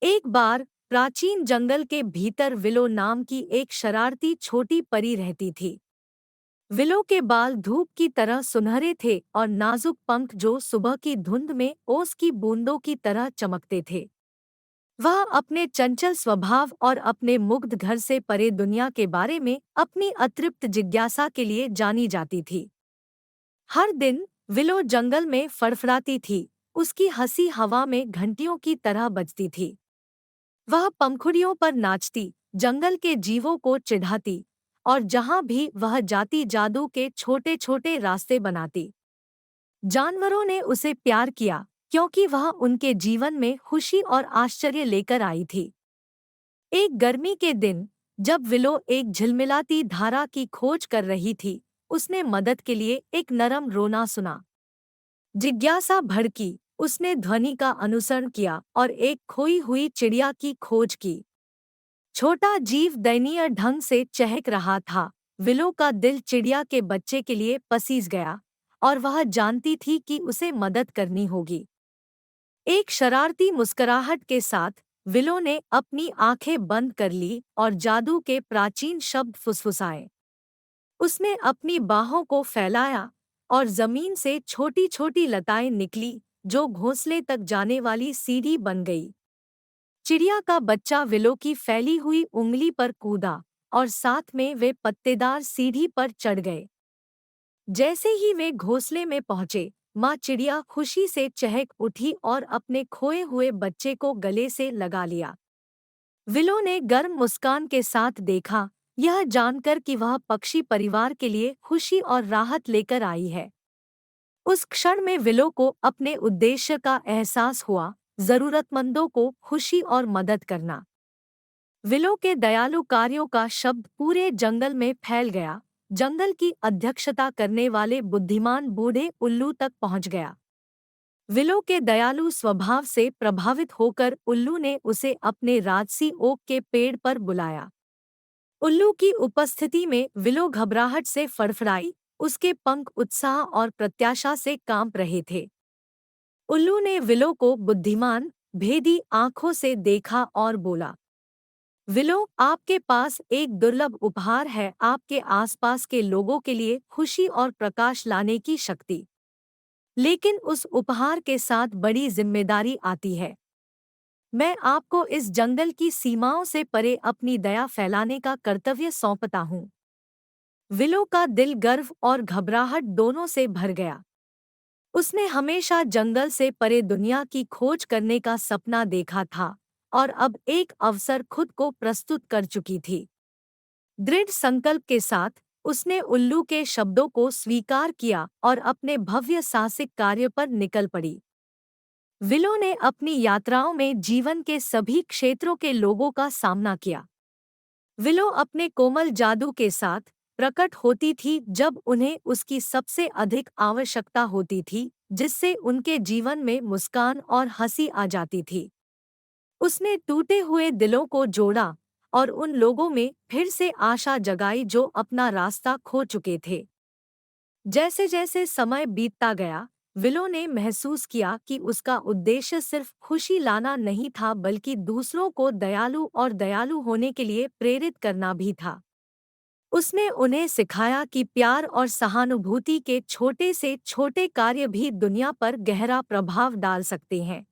एक बार प्राचीन जंगल के भीतर विलो नाम की एक शरारती छोटी परी रहती थी। विलो के बाल धूप की तरह सुनहरे थे और नाजुक पंख जो सुबह की धुंध में ओस की बूंदों की तरह चमकते थे। वह अपने चंचल स्वभाव और अपने मुग्ध घर से परे दुनिया के बारे में अपनी अतृप्त जिज्ञासा के लिए जानी जाती थी। हर दिन विलो जंगल में फड़फड़ाती थी, उसकी हंसी हवा में घंटियों की तरह बजती थी। वह पंखुड़ियों पर नाचती, जंगल के जीवों को चिढ़ाती और जहां भी वह जाती जादू के छोटे छोटे रास्ते बनाती। जानवरों ने उसे प्यार किया क्योंकि वह उनके जीवन में खुशी और आश्चर्य लेकर आई थी। एक गर्मी के दिन जब विलो एक झिलमिलाती धारा की खोज कर रही थी, उसने मदद के लिए एक नरम रोना सुना। जिज्ञासा भड़की, उसने ध्वनि का अनुसरण किया और एक खोई हुई चिड़िया की खोज की। छोटा जीव दयनीय ढंग से चहक रहा था। विलो का दिल चिड़िया के बच्चे के लिए पसीज गया और वह जानती थी कि उसे मदद करनी होगी। एक शरारती मुस्कुराहट के साथ विलो ने अपनी आंखें बंद कर ली और जादू के प्राचीन शब्द फुसफुसाए। उसने अपनी बाहों को फैलाया और जमीन से छोटी छोटी लताएं निकली जो घोंसले तक जाने वाली सीढ़ी बन गई। चिड़िया का बच्चा विलो की फैली हुई उंगली पर कूदा और साथ में वे पत्तेदार सीढ़ी पर चढ़ गए। जैसे ही वे घोंसले में पहुंचे, माँ चिड़िया खुशी से चहक उठी और अपने खोए हुए बच्चे को गले से लगा लिया। विलो ने गर्म मुस्कान के साथ देखा, यह जानकर कि वह पक्षी परिवार के लिए खुशी और राहत लेकर आई है। उस क्षण में विलो को अपने उद्देश्य का एहसास हुआ, जरूरतमंदों को खुशी और मदद करना। विलो के दयालु कार्यों का शब्द पूरे जंगल में फैल गया। जंगल की अध्यक्षता करने वाले बुद्धिमान बूढ़े उल्लू तक पहुंच गया। विलो के दयालु स्वभाव से प्रभावित होकर उल्लू ने उसे अपने राजसी ओक के पेड़ पर बुलाया। उल्लू की उपस्थिति में विलो घबराहट से फड़फड़ाई, उसके पंख उत्साह और प्रत्याशा से कांप रहे थे। उल्लू ने विलो को बुद्धिमान, भेदी आंखों से देखा और बोला, विलो, आपके पास एक दुर्लभ उपहार है, आपके आसपास के लोगों के लिए खुशी और प्रकाश लाने की शक्ति। लेकिन उस उपहार के साथ बड़ी जिम्मेदारी आती है। मैं आपको इस जंगल की सीमाओं से परे अपनी दया फैलाने का कर्तव्य सौंपता हूँ। विलो का दिल गर्व और घबराहट दोनों से भर गया। उसने हमेशा जंगल से परे दुनिया की खोज करने का सपना देखा था और अब एक अवसर खुद को प्रस्तुत कर चुकी थी। दृढ़ संकल्प के साथ उसने उल्लू के शब्दों को स्वीकार किया और अपने भव्य साहसिक कार्य पर निकल पड़ी। विलो ने अपनी यात्राओं में जीवन के सभी क्षेत्रों के लोगों का सामना किया। विलो अपने कोमल जादू के साथ प्रकट होती थी जब उन्हें उसकी सबसे अधिक आवश्यकता होती थी, जिससे उनके जीवन में मुस्कान और हंसी आ जाती थी। उसने टूटे हुए दिलों को जोड़ा और उन लोगों में फिर से आशा जगाई जो अपना रास्ता खो चुके थे। जैसे जैसे समय बीतता गया, विलो ने महसूस किया कि उसका उद्देश्य सिर्फ खुशी लाना नहीं था बल्कि दूसरों को दयालु होने के लिए प्रेरित करना भी था। उसने उन्हें सिखाया कि प्यार और सहानुभूति के छोटे से छोटे कार्य भी दुनिया पर गहरा प्रभाव डाल सकते हैं।